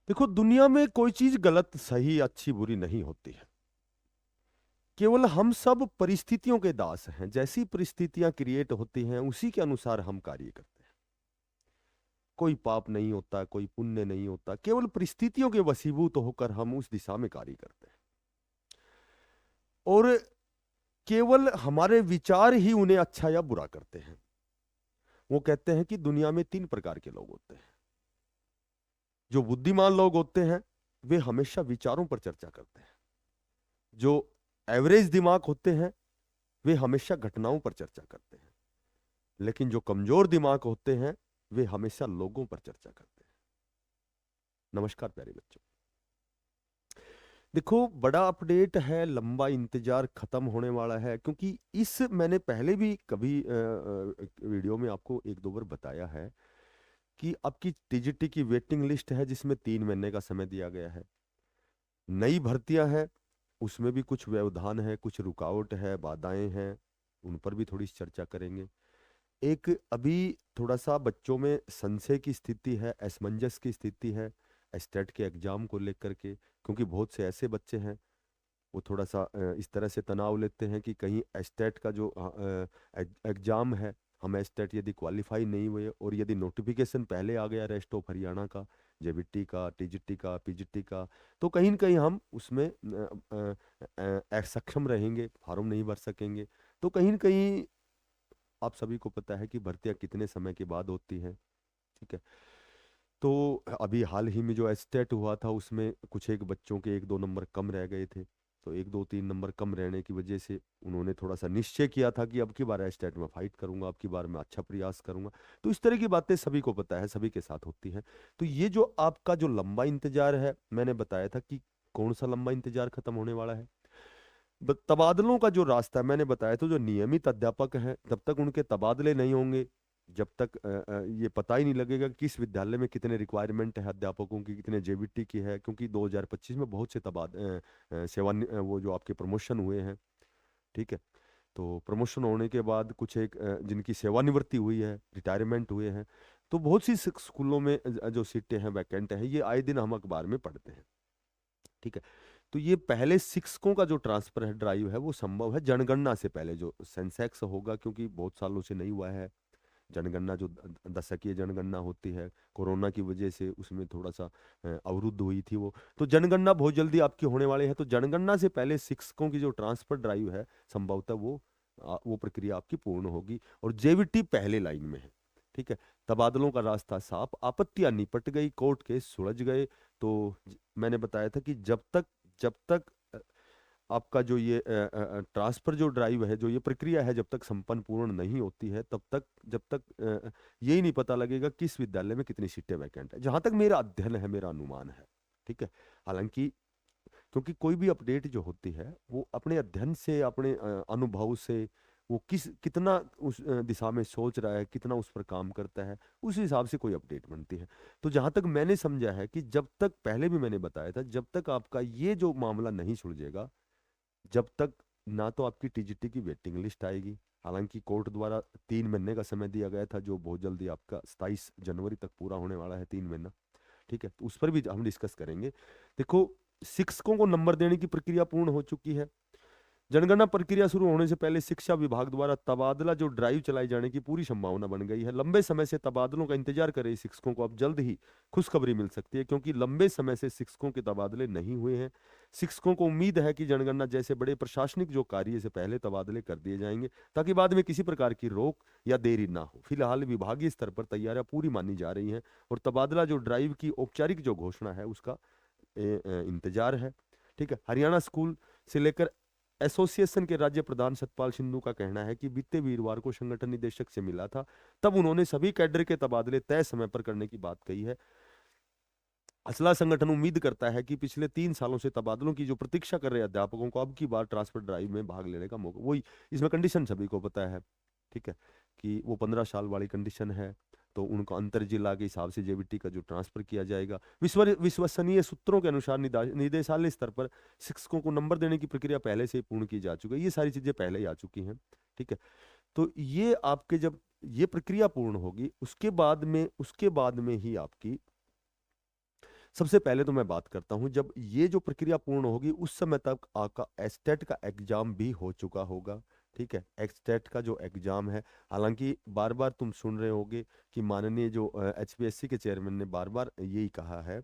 देखो, दुनिया में कोई चीज गलत सही अच्छी बुरी नहीं होती है। केवल हम सब परिस्थितियों के दास हैं। जैसी परिस्थितियां क्रिएट होती हैं उसी के अनुसार हम कार्य करते हैं। कोई पाप नहीं होता, कोई पुण्य नहीं होता, केवल परिस्थितियों के वशीभूत होकर हम उस दिशा में कार्य करते हैं। और केवल हमारे विचार ही उन्हें अच्छा या बुरा करते हैं। वो कहते हैं कि दुनिया में 3 प्रकार के लोग होते हैं। जो बुद्धिमान लोग होते हैं वे हमेशा विचारों पर चर्चा करते हैं। जो एवरेज दिमाग होते हैं वे हमेशा घटनाओं पर चर्चा करते हैं। लेकिन जो कमजोर दिमाग होते हैं वे हमेशा लोगों पर चर्चा करते हैं। नमस्कार प्यारे बच्चों। देखो, बड़ा अपडेट है, लंबा इंतजार खत्म होने वाला है। क्योंकि इस मैंने पहले भी कभी वीडियो में आपको 1-2 बार बताया है कि आपकी टीजीटी की वेटिंग लिस्ट है जिसमें 3 महीने का समय दिया गया है। नई भर्तियां हैं, उसमें भी कुछ व्यवधान है, कुछ रुकावट है, बाधाएं हैं, उन पर भी थोड़ी सी चर्चा करेंगे। एक अभी थोड़ा सा बच्चों में संशय की स्थिति है, असमंजस की स्थिति है स्टेट के एग्जाम को लेकर के। क्योंकि बहुत से ऐसे बच्चे हैं वो थोड़ा सा इस तरह से तनाव लेते हैं कि कहीं स्टेट का जो एग्जाम है, हम स्टेट यदि क्वालिफाई नहीं हुए और यदि नोटिफिकेशन पहले आ गया रेस्ट ऑफ हरियाणा का, जेबीटी का, टीजीटी का, पीजीटी का, तो कहीं न कहीं हम उसमें असक्षम रहेंगे, फॉर्म नहीं भर सकेंगे। तो कहीं न कहीं आप सभी को पता है कि भर्तियां कितने समय के बाद होती हैं। ठीक है। तो अभी हाल ही में जो एस्टेट हुआ था उसमें कुछ एक बच्चों के 1-2 नंबर कम रह गए थे। तो 1-2-3 नंबर कम रहने की वजह से उन्होंने थोड़ा सा निश्चय किया था कि अब की बार एस्टेट में फाइट करूंगा, अब की बार मैं अच्छा प्रयास करूंगा। तो इस तरह की बातें सभी को पता है, सभी के साथ होती हैं। तो ये जो आपका जो लंबा इंतजार है, मैंने बताया था कि कौन सा लंबा इंतजार खत्म होने वाला है। तबादलों का जो रास्ता है मैंने बताया था, जो नियमित अध्यापक हैं तब तक उनके तबादले नहीं होंगे जब तक ये पता ही नहीं लगेगा कि किस विद्यालय में कितने रिक्वायरमेंट है अध्यापकों की, कितने जेबीटी की है। क्योंकि 2025 में बहुत से वो जो आपके प्रमोशन हुए हैं। ठीक है। तो प्रमोशन होने के बाद कुछ एक जिनकी सेवानिवृत्ति हुई है, रिटायरमेंट हुए हैं, तो बहुत सी स्कूलों में जो सीटें हैं वैकेंट हैं, ये आए दिन हम अखबार में पढ़ते हैं। ठीक है। तो ये पहले शिक्षकों का जो ट्रांसफर है ड्राइव है वो संभव है जनगणना से पहले, जो सेंसेक्स होगा, क्योंकि बहुत सालों से नहीं हुआ है जनगणना। जो दशकीय जनगणना होती है, कोरोना की वजह से उसमें थोड़ा सा अवरुद्ध हुई थी वो। तो जनगणना बहुत जल्दी आपकी होने वाली है। तो जनगणना से पहले शिक्षकों की जो ट्रांसफर ड्राइव है संभवतः वो प्रक्रिया आपकी पूर्ण होगी। और जेवीटी पहले लाइन में है। ठीक है। तबादलों का रास्ता साफ, आपत्तियां निपट गई, कोर्ट केस सुलझ गए। तो मैंने बताया था कि जब तक आपका जो ये ट्रांसफर जो ड्राइव है, जो ये प्रक्रिया है, जब तक संपन्न पूर्ण नहीं होती है तब तक, जब तक यही नहीं पता लगेगा किस विद्यालय में कितनी सीटें वैकेंट है, जहां तक मेरा अध्ययन है, मेरा अनुमान है। ठीक है। हालांकि क्योंकि कोई भी अपडेट जो होती है वो अपने अध्ययन से, अपने अनुभव से, वो कितना उस दिशा में सोच रहा है, कितना उस पर काम करता है, उस हिसाब से कोई अपडेट बनती है। तो जहां तक मैंने समझा है कि जब तक, पहले भी मैंने बताया था, जब तक आपका ये जो मामला नहीं सुलझेगा, जब तक ना तो आपकी टीजीटी की वेटिंग लिस्ट आएगी। हालांकि कोर्ट द्वारा 3 महीने का समय दिया गया था, जो बहुत जल्दी आपका 27 जनवरी तक पूरा होने वाला है, 3 महीना। ठीक है। तो उस पर भी हम डिस्कस करेंगे। देखो, शिक्षकों को नंबर देने की प्रक्रिया पूर्ण हो चुकी है। जनगणना प्रक्रिया शुरू होने से पहले शिक्षा विभाग द्वारा तबादला जो ड्राइव चलाई जाने की पूरी संभावना बन गई है। लंबे समय से तबादलों का इंतजार कर रहे शिक्षकों को अब जल्द ही खुशखबरी मिल सकती है, क्योंकि लंबे समय से शिक्षकों के तबादले नहीं हुए हैं। शिक्षकों को उम्मीद है कि जनगणना जैसे बड़े प्रशासनिक जो कार्य से पहले तबादले कर दिए जाएंगे, ताकि बाद में किसी प्रकार की रोक या देरी ना हो। फिलहाल विभागीय स्तर पर तैयारियां पूरी मानी जा रही हैं और तबादला जो ड्राइव की औपचारिक जो घोषणा है उसका इंतजार है। ठीक है। हरियाणा स्कूल से लेकर एसोसिएशन के राज्य प्रधान सतपाल सिंधु का कहना है कि बीते वीरवार को संगठन निदेशक से मिला था, तब उन्होंने सभी कैडर के तबादले तय समय पर करने की बात कही है। असला संगठन उम्मीद करता है कि पिछले 3 सालों से तबादलों की जो प्रतीक्षा कर रहे अध्यापकों को अब की बार ट्रांसफर ड्राइव में भाग लेने का मौका, वही इसमें कंडीशन सभी को पता है। ठीक है। कि वो 15 साल वाली कंडीशन है। तो उनको अंतर जिला के हिसाब से जेबीटी का जो ट्रांसफर किया जाएगा, विश्वसनीय सूत्रों के अनुसार निदेशालय स्तर पर शिक्षकों को नंबर देने की प्रक्रिया पहले से ही पूर्ण की जा चुकी है। ये सारी चीजें पहले ही आ चुकी हैं। ठीक है। तो ये आपके जब ये प्रक्रिया पूर्ण होगी, उसके बाद में ही आपकी सबसे पहले तो मैं बात करता हूँ, जब ये जो प्रक्रिया पूर्ण होगी उस समय तक आपका एस्टेट का एग्जाम भी हो चुका होगा। ठीक है, एस्टेट का जो एग्जाम है, हालांकि बार बार तुम सुन रहे होगे कि माननीय जो एचपीएससी के चेयरमैन ने बार बार यही कहा है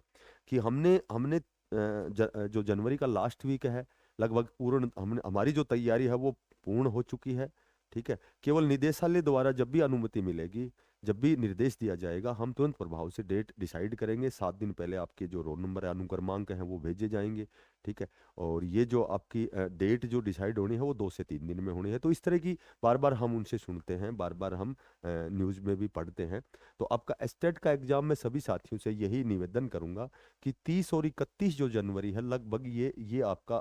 कि हमने हमने जो जनवरी का लास्ट वीक है, लगभग पूर्ण हमने हमारी जो तैयारी है वो पूर्ण हो चुकी है। ठीक है, केवल निदेशालय द्वारा जब भी अनुमति मिलेगी, जब भी निर्देश दिया जाएगा, हम तुरंत प्रभाव से डेट डिसाइड करेंगे। 7 दिन पहले आपके जो रोल नंबर है, अनुक्रमांक हैं, वो भेजे जाएंगे। ठीक है, और ये जो आपकी डेट जो डिसाइड होनी है वो 2 से 3 दिन में होनी है। तो इस तरह की बार बार हम उनसे सुनते हैं, बार बार हम न्यूज़ में भी पढ़ते हैं। तो आपका एस्टेट का एग्जाम में सभी साथियों से यही निवेदन करूंगा कि 30 और 31 जो जनवरी है, लगभग ये आपका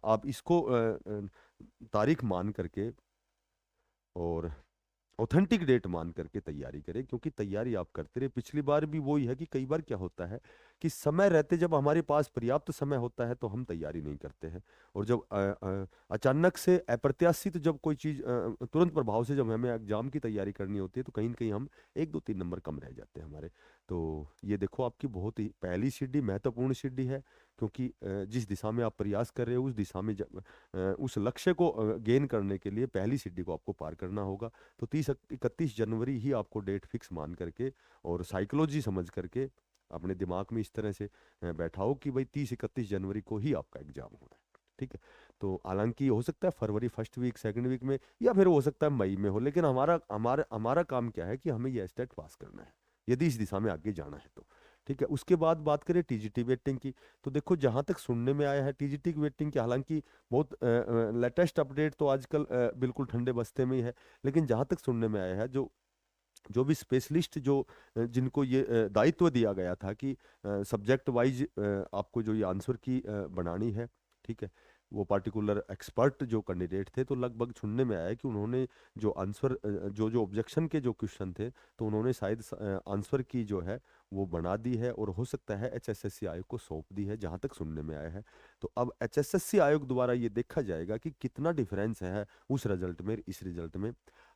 आप इसको तारीख मान करके और ऑथेंटिक डेट मान करके तैयारी करें, क्योंकि तैयारी आप करते रहे। पिछली बार भी वही है कि कई बार क्या होता है कि समय रहते जब हमारे पास पर्याप्त समय होता है तो हम तैयारी नहीं करते हैं, और जब अचानक से अप्रत्याशित जब कोई चीज तुरंत प्रभाव से जब हमें एग्जाम की तैयारी करनी होती है, तो कहीं न कहीं हम 1 2 3 नंबर कम रह जाते हैं हमारे। तो ये देखो, आपकी बहुत ही पहली सीढ़ी महत्वपूर्ण सीढ़ी है, क्योंकि जिस दिशा में आप प्रयास कर रहे हो उस दिशा में उस लक्ष्य को गेन करने के लिए पहली सीढ़ी को आपको पार करना होगा। तो 30 31 जनवरी ही आपको डेट फिक्स मान करके और साइकोलॉजी समझ करके अपने दिमाग में इस तरह से बैठाओ कि भाई 30 31 जनवरी को ही आपका एग्जाम होना है। ठीक है, तो हालांकि हो सकता है फरवरी फर्स्ट वीक सेकंड वीक में, या फिर हो सकता है मई में हो, लेकिन हमारा हमारा हमारा काम क्या है कि हमें ये स्टेट पास करना है, यदि इस दिशा में आगे जाना है तो। ठीक है, उसके बाद बात करें टीजीटी वेटिंग की, तो देखो जहां तक सुनने में आया है टीजीटी वेटिंग की, हालांकि बहुत लेटेस्ट अपडेट तो आजकल बिल्कुल ठंडे बस्ते में ही है, लेकिन जहां तक सुनने में आया है, जो जो भी स्पेशलिस्ट जो जिनको ये दायित्व दिया गया था कि सब्जेक्ट वाइज आपको जो ये आंसर की बनानी है। ठीक है, वो पार्टिकुलर एक्सपर्ट जो कैंडिडेट थे, तो लगभग सुनने में आया है कि उन्होंने जो आंसर जो जो ऑब्जेक्शन के जो क्वेश्चन थे, तो उन्होंने शायद आंसर की जो है वो बना दी है, और हो सकता है एचएसएससी आयोग को सौंप दी है, जहां तक सुनने में आया है। तो अब एचएसएससी आयोग द्वारा ये देखा जाएगा कि कितना डिफरेंस है उस रिजल्ट में इस रिजल्ट में।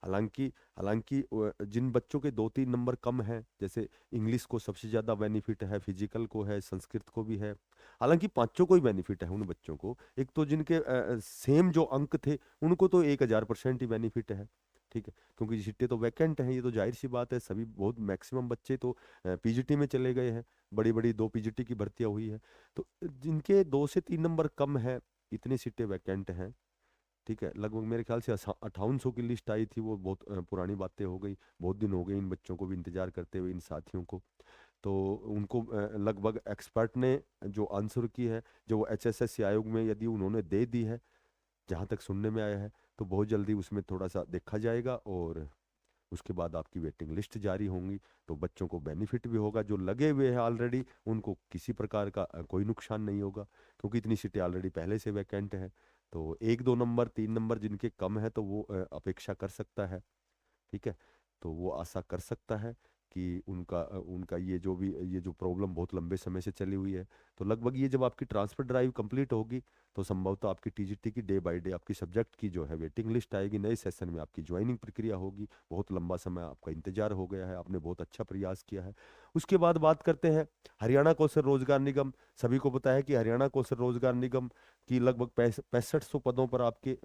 हालांकि हालांकि जिन बच्चों के 2 3 नंबर कम हैं, जैसे इंग्लिश को सबसे ज़्यादा बेनिफिट है, फिजिकल को है, संस्कृत को भी है, हालांकि पांचों को ही बेनिफिट है उन बच्चों को। एक तो जिनके सेम जो अंक थे उनको तो 1000% ही बेनिफिट है। ठीक है, क्योंकि सीटें तो वैकेंट हैं, ये तो जाहिर सी बात है, सभी बहुत मैक्सिमम बच्चे तो पीजीटी में चले गए हैं, बड़ी बड़ी 2 पीजीटी की भर्तियां हुई है। तो जिनके 2 से 3 नंबर कम है, इतनी सीटें वैकेंट हैं। ठीक है, लगभग मेरे ख्याल से 5800 की लिस्ट आई थी, वो बहुत पुरानी बातें हो गई, बहुत दिन हो गए इन बच्चों को भी इंतजार करते हुए, इन साथियों को। तो उनको लगभग एक्सपर्ट ने जो आंसर की है, जो एचएसएससी आयोग में यदि उन्होंने दे दी है, जहाँ तक सुनने में आया है, तो बहुत जल्दी उसमें थोड़ा सा देखा जाएगा, और उसके बाद आपकी वेटिंग लिस्ट जारी होंगी। तो बच्चों को बेनिफिट भी होगा, जो लगे हुए हैं ऑलरेडी उनको किसी प्रकार का कोई नुकसान नहीं होगा, क्योंकि इतनी सीटें ऑलरेडी पहले से वैकेंट हैं। तो 1 2 नंबर 3 नंबर जिनके कम है, तो वो अपेक्षा कर सकता है। ठीक है, तो वो आशा कर सकता है कि उनका ये जो प्रॉब्लम बहुत लंबे समय से चली हुई है, तो लगभग ये जब आपकी ट्रांसफर ड्राइव कंप्लीट होगी, तो संभवतः आपकी टीजीटी की डे बाय डे आपकी सब्जेक्ट की जो है वेटिंग लिस्ट आएगी, नए सेशन में आपकी ज्वाइनिंग प्रक्रिया होगी। बहुत लंबा समय आपका इंतजार हो गया है, आपने बहुत अच्छा प्रयास किया है। उसके बाद बात करते हैं हरियाणा कौशल रोजगार निगम। सभी को पता है कि हरियाणा कौशल रोजगार निगम की लगभग 6500 पदों पर आपके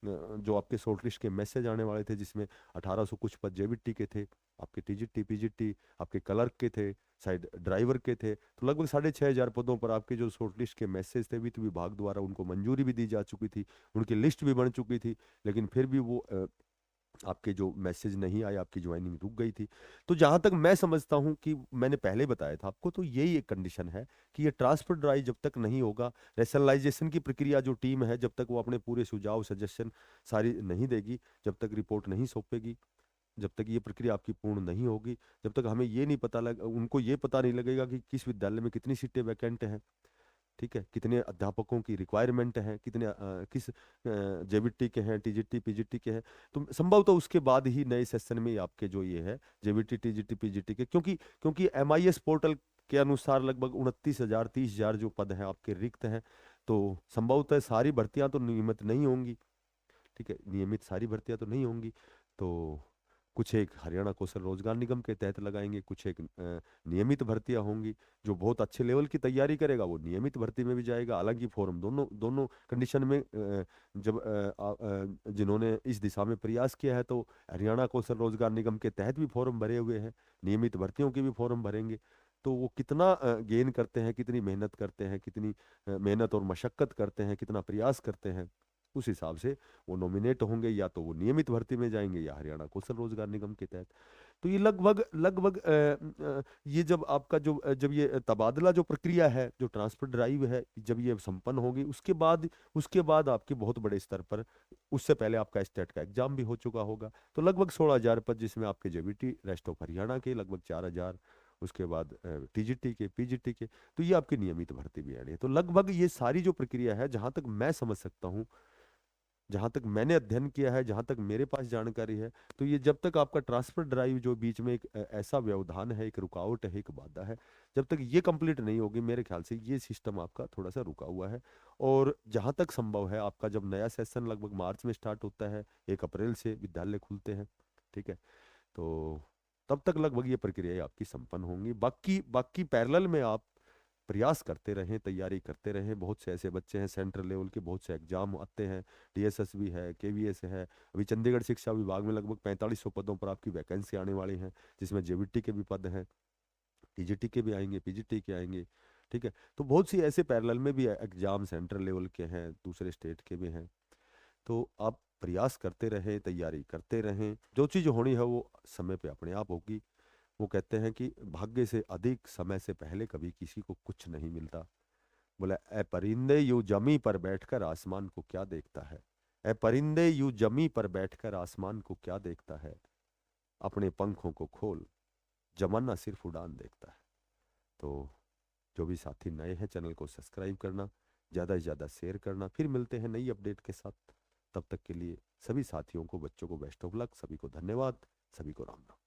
जो आपके शॉर्ट लिस्ट के मैसेज आने वाले थे, जिसमें 1800 कुछ पद जेवीटी के थे, आपके टीजीटी पीजीटी आपके क्लर्क के थे, शायद ड्राइवर के थे। तो लगभग 6500 पदों पर आपके जो शॉर्ट लिस्ट के मैसेज थे, वित्त विभाग द्वारा उनको मंजूरी भी दी जा चुकी थी, उनकी लिस्ट भी बन चुकी थी, लेकिन फिर भी वो आपके जो मैसेज नहीं आए, आपकी ज्वाइनिंग रुक गई थी। तो जहां तक मैं समझता हूं कि मैंने पहले बताया था आपको, तो यही एक कंडीशन है कि ये ट्रांसफर ड्राइव जब तक नहीं होगा, रैशनलाइजेशन की प्रक्रिया जो टीम है, जब तक वो अपने पूरे सुझाव सजेशन सारी नहीं देगी, जब तक रिपोर्ट नहीं सौंपेगी, जब तक ये प्रक्रिया आपकी पूर्ण नहीं होगी, जब तक हमें ये नहीं पता लग उनको ये पता नहीं लगेगा कि किस विद्यालय में कितनी सीटें वैकेंट हैं। ठीक है, कितने अध्यापकों की रिक्वायरमेंट है, कितने किस जेबीटी के हैं, टीजीटी पीजीटी के हैं। तो संभव तो उसके बाद ही नए सेशन में आपके जो ये है जेबीटी टीजीटी पीजीटी के, क्योंकि क्योंकि एमआईएस पोर्टल के अनुसार लगभग 29,000 30,000 जो पद हैं आपके रिक्त हैं। तो संभवतः सारी भर्तियां तो नियमित नहीं होंगी। ठीक है, नियमित सारी भर्तियां तो नहीं होंगी। तो कुछ एक हरियाणा कौशल रोजगार निगम के तहत लगाएंगे, कुछ एक नियमित भर्तियां होंगी। जो बहुत अच्छे लेवल की तैयारी करेगा वो नियमित भर्ती में भी जाएगा। हालांकि फॉर्म दोनों दोनों कंडीशन में जब जिन्होंने इस दिशा में प्रयास किया है तो हरियाणा कौशल रोजगार निगम के तहत भी फॉर्म भरे हुए हैं, नियमित भर्तियों के भी फॉर्म भरेंगे। तो वो कितना गेन करते हैं, कितनी मेहनत करते हैं, कितनी मेहनत और मशक्कत करते हैं, कितना प्रयास करते हैं, उस हिसाब से वो नॉमिनेट होंगे, या तो वो नियमित भर्ती में जाएंगे या हरियाणा कौशल रोजगार निगम के तहत। तो ये लगभग लगभग ये जब आपका जो जब ये तबादला जो प्रक्रिया है, जो ट्रांसफर ड्राइव है, जब ये संपन्न होगी उसके बाद आपके बहुत बड़े स्तर पर, उससे पहले आपका स्टेट का एग्जाम भी हो चुका होगा। तो लगभग 16,000 पद, जिसमें आपके जेबीटी रेस्ट ऑफ हरियाणा के लगभग 4,000, उसके बाद टीजीटी के, पीजीटी के, तो ये आपकी नियमित भर्ती भी आनी है। तो लगभग ये सारी जो प्रक्रिया है, जहां तक मैं समझ सकता हूँ, जहां तक मैंने अध्ययन किया है, जहां तक मेरे पास जानकारी है, तो ये जब तक आपका ट्रांसफर ड्राइव जो बीच में एक ऐसा व्यवधान है, एक रुकावट है, एक बाधा है, जब तक ये कंप्लीट नहीं होगी, मेरे ख्याल से ये सिस्टम आपका थोड़ा सा रुका हुआ है। और जहां तक संभव है, आपका जब नया सेशन लगभग मार्च में स्टार्ट होता है, 1 अप्रैल से विद्यालय खुलते हैं, ठीक है, तो तब तक लगभग ये प्रक्रिया आपकी संपन्न होंगी। बाकी बाकी पैरेलल में आप प्रयास करते रहें, तैयारी करते रहें। बहुत से ऐसे बच्चे हैं, सेंट्रल लेवल के बहुत से एग्जाम आते हैं, डीएसएस भी है, केवीएस है। अभी चंडीगढ़ शिक्षा विभाग में लगभग 4500 पदों पर आपकी वैकेंसी आने वाली है, जिसमें जेबीटी के भी पद हैं, टीजीटी के भी आएंगे, पीजीटी के आएंगे, ठीक है। तो बहुत सी ऐसे पैरेलल में भी एग्जाम सेंट्रल लेवल के हैं, दूसरे स्टेट के भी हैं। तो आप प्रयास करते रहें, तैयारी करते रहें, जो चीज़ होनी है वो समय पे अपने आप होगी। वो कहते हैं कि भाग्य से अधिक समय से पहले कभी किसी को कुछ नहीं मिलता। बोला, ए परिंदे यू जमी पर बैठकर आसमान को क्या देखता है, ए परिंदे यू जमी पर बैठकर आसमान को क्या देखता है, अपने पंखों को खोल, जमाना सिर्फ उड़ान देखता है। तो जो भी साथी नए हैं, चैनल को सब्सक्राइब करना, ज़्यादा से ज़्यादा शेयर करना। फिर मिलते हैं नई अपडेट के साथ। तब तक के लिए सभी साथियों को, बच्चों को बेस्ट ऑफ लक, सभी को धन्यवाद, सभी को राम राम।